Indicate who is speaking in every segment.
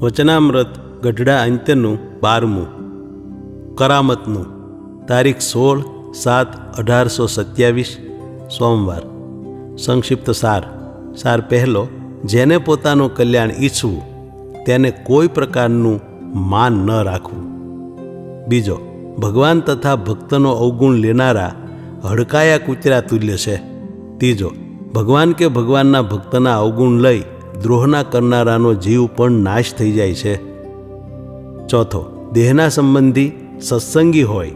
Speaker 1: વચનામૃત ગઢડા અંત્યનું 12મું કરામતનું તારીખ 16/7/1827 સોમવાર। સંક્ષિપ્ત સાર પહેલો, જેને પોતાનું કલ્યાણ ઈચ્છવું તેને કોઈ પ્રકારનું માન ન રાખવું। બીજો, ભગવાન તથા ભક્તનો અવગુણ લેનારા હડકાયા કૂતરા તુલ્ય છે। ત્રીજો, ભગવાન કે ભગવાનના ભક્તના અવગુણ લઈ દ્રોહના કરનારાનો જીવ પણ નાશ થઈ જાય છે। ચોથો, દેહના સંબંધી સત્સંગી હોય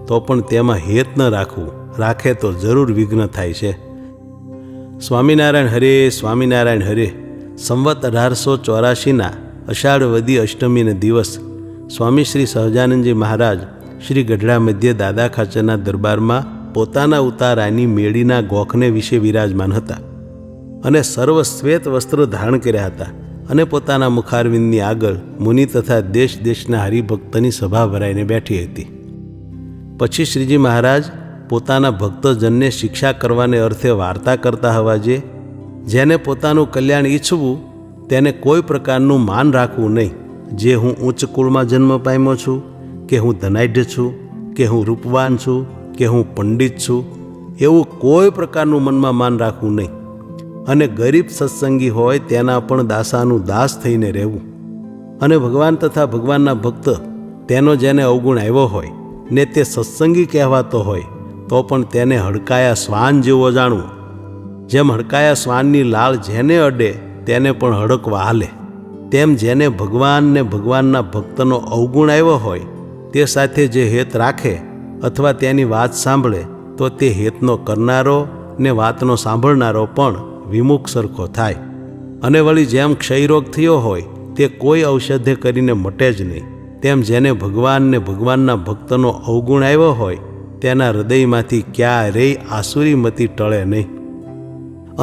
Speaker 1: તો પણ તેમાં હેત ન રાખવું, રાખે તો જરૂર વિઘ્ન થાય છે। સ્વામિનારાયણ હરે, સ્વામિનારાયણ હરે। સંવત 1884ના અષાઢ વદી અષ્ટમીને દિવસ સ્વામી શ્રી સહજાનંદજી મહારાજ શ્રી ગઢડા મધ્ય દાદા ખાચરના દરબારમાં પોતાના ઉતારાની મેળીના ગોખને વિશે વિરાજમાન હતા અને સર્વ શ્વેત વસ્ત્ર ધારણ કર્યા હતા અને પોતાના મુખારવિંદની આગળ મુનિ તથા દેશ દેશના હરિભક્તની સભા ભરાઈને બેઠી હતી। પછી શ્રીજી મહારાજ પોતાના ભક્તજનને શિક્ષા કરવાને અર્થે વાર્તા કરતા હવા જેને પોતાનું કલ્યાણ ઈચ્છવું તેને કોઈ પ્રકારનું માન રાખવું નહીં। જે હું ઉચ્ચ કુળમાં જન્મ પામ્યો છું, કે હું ધનાઢ્ય છું, કે હું રૂપવાન છું, કે હું પંડિત છું, એવું કોઈ પ્રકારનું મનમાં માન રાખવું નહીં। અને ગરીબ સત્સંગી હોય તેના પણ દાસાનું દાસ થઈને રહેવું। અને ભગવાન તથા ભગવાનના ભક્ત તેનો જેને અવગુણ આવ્યો હોય ને તે સત્સંગી કહેવાતો હોય તો પણ તેને હડકાયા શ્વાન જેવો જાણવું। જેમ હડકાયા શ્વાનની લાળ જેને અડે તેને પણ હડકવા હાલે, તેમ જેને ભગવાન ને ભગવાનના ભક્તનો અવગુણ આવ્યો હોય તે સાથે જે હેત રાખે અથવા તેની વાત સાંભળે તો તે હેતનો કરનારો ને વાતનો સાંભળનારો પણ વિમુખ સરખો થાય। અને વળી જેમ ક્ષયરોગ થયો હોય તે કોઈ ઔષધે કરીને મટે જ નહીં, તેમ જેને ભગવાન ને ભગવાનના ભક્તનો અવગુણ આવ્યો હોય તેના હૃદયમાંથી ક્યારેય આસુરી મતિ ટળે નહીં।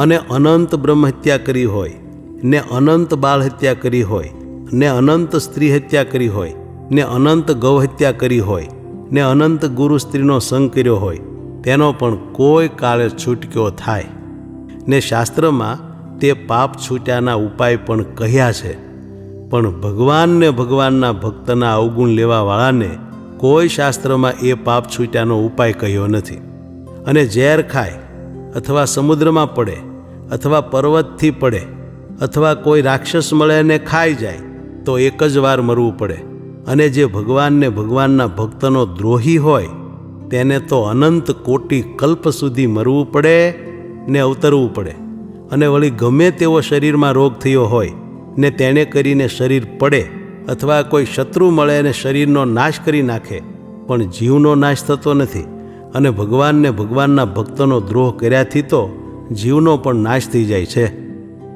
Speaker 1: અને અનંત બ્રહ્મહત્યા કરી હોય ને અનંત બાળ હત્યા કરી હોય ને અનંત સ્ત્રી હત્યા કરી હોય ને અનંત ગૌ હત્યા કરી હોય ને અનંત ગુરુ સ્ત્રીનો સંગ કર્યો હોય તેનો પણ કોઈ કાળે છૂટક્યો થાય। ને શાસ્ત્રમાં તે પાપ છૂટ્યાના ઉપાય પણ કહ્યા છે, પણ ભગવાન ને ભગવાનના ભક્તના અવગુણ લેવાવાળાને કોઈ શાસ્ત્રમાં એ પાપ છૂટ્યાનો ઉપાય કહ્યો નથી। અને ઝેર ખાય અથવા સમુદ્રમાં પડે અથવા પર્વતથી પડે અથવા કોઈ રાક્ષસ મળે ને ખાઈ જાય તો એક જ વાર મરવું પડે। અને જે ભગવાન ને ભગવાનના ભક્તનો દ્રોહી હોય તેને તો અનંત કોટી કલ્પ સુધી મરવું પડે ને અવતરવું પડે। અને વળી ગમે તેવો શરીરમાં રોગ થયો હોય ને તેને કરીને શરીર પડે અથવા કોઈ શત્રુ મળે અને શરીરનો નાશ કરી નાખે પણ જીવનો નાશ થતો નથી। અને ભગવાન ને ભગવાનના ભક્તનો દ્રોહ કર્યાથી તો જીવનો પણ નાશ થઈ જાય છે।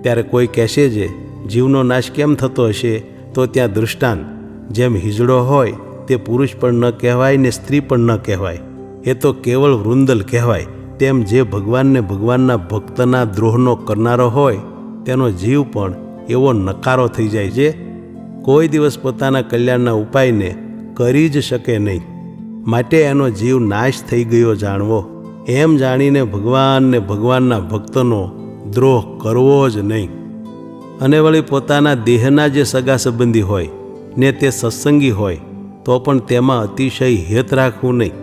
Speaker 1: ત્યારે કોઈ કહેશે જે જીવનો નાશ કેમ થતો હશે, તો ત્યાં દૃષ્ટાંત, જેમ હિજડો હોય તે પુરુષ પણ ન કહેવાય ને સ્ત્રી પણ ન કહેવાય, એ તો કેવળ વૃંદલ કહેવાય, તેમ જે ભગવાન ને ભગવાનના ભક્તના દ્રોહનો કરનારો હોય તેનો જીવ પણ એવો નકારો થઈ જાય જે કોઈ દિવસ પોતાના કલ્યાણના ઉપાયને કરી જ શકે નહીં। માટે એનો જીવ નાશ થઈ ગયો જાણવો, એમ જાણીને ભગવાન ને ભગવાનના ભક્તનો દ્રોહ કરવો જ નહીં। અને વળી પોતાના દેહના જે સગા સંબંધી હોય ને તે સત્સંગી હોય તો પણ તેમાં અતિશય હેત રાખવું નહીં।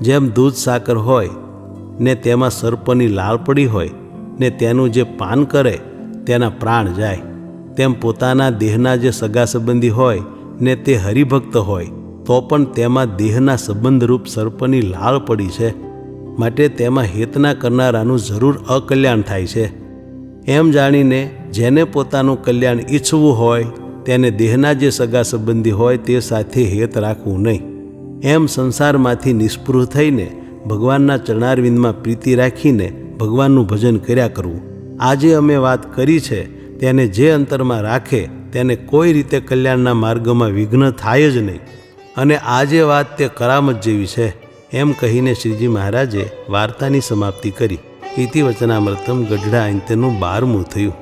Speaker 1: જેમ દૂધ સાકર હોય ને તેમાં સર્પની લાળ પડી હોય ને તેનું જે પાન કરે તેના પ્રાણ જાય, તેમ પોતાના દેહના જે સગા સંબંધી હોય ને તે હરિભક્ત હોય તો પણ તેમાં દેહના સંબંધરૂપ સર્પની લાળ પડી છે, માટે તેમાં હેતના કરનારાનું જરૂર અકલ્યાણ થાય છે। એમ જાણીને જેને પોતાનું કલ્યાણ ઈચ્છવું હોય તેને દેહના જે સગા સંબંધી હોય તે સાથે હેત રાખવું નહીં। એમ સંસારમાંથી નિષ્પૃહ થઈને ભગવાનના ચરણારવિંદમાં પ્રીતિ રાખીને ભગવાનનું ભજન કર્યા કરવું। આજે અમે વાત કરી છે તેને જે અંતરમાં રાખે તેને કોઈ રીતે કલ્યાણના માર્ગમાં વિઘ્ન થાય જ નહીં। અને આ જે વાત તે કરામત જેવી છે એમ કહીને શ્રીજી મહારાજે વાર્તાની સમાપ્તિ કરી। ઇતિ વચનામૃતમ ગઢડા અંત્યનું 12મું થયું।